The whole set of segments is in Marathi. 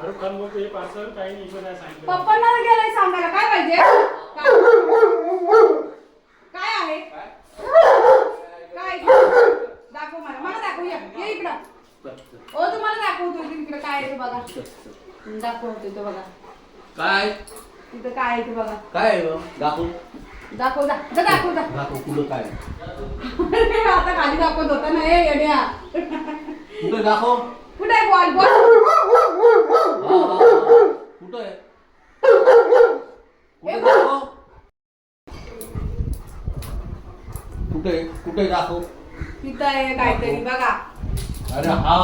शाहरुख खान बोलतो हे पार्सल काही नाही इकडे नाही सांगितलं. पप्पांना गेलाय सांगायला काय पाहिजे काय आहे काय दाखव मला मला दाखव ये इकडं ओ तुम्हाला दाखवतो तिकडे काय आहे ते बघा दाखवतो तो बघा काय तिथं काय आहे ते बघा काय आहे गं? दाखव दाखव दाखव कुठं काय आता खाली दाखवत होता ना हे येड्या कुठं दाखव कुठे आहे बॉल बॉल कुठं आहे कुठे दाखव कुठे दाखव तिथं आहे काहीतरी बघा अरे हा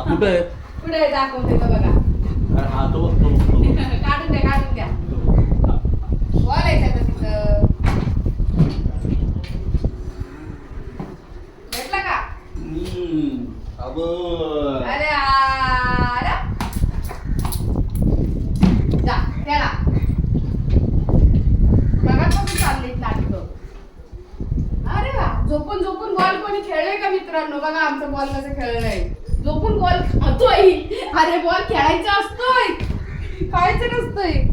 कुठे कुठे आहे दाखवते तो बघा अरे हा तो काढून द्या बॉल आहे त्याचं तिथं भेटला का अरे अरे जा त्याला बघा कसं चाललंय नाटक अरे वा झोपून झोपून बॉल कोणी खेळले का मित्रांनो बघा आमचा बॉल कसं खेळलाय झोपून बॉल खातोय अरे बॉल खेळायचा असतोय खायचं नसतंय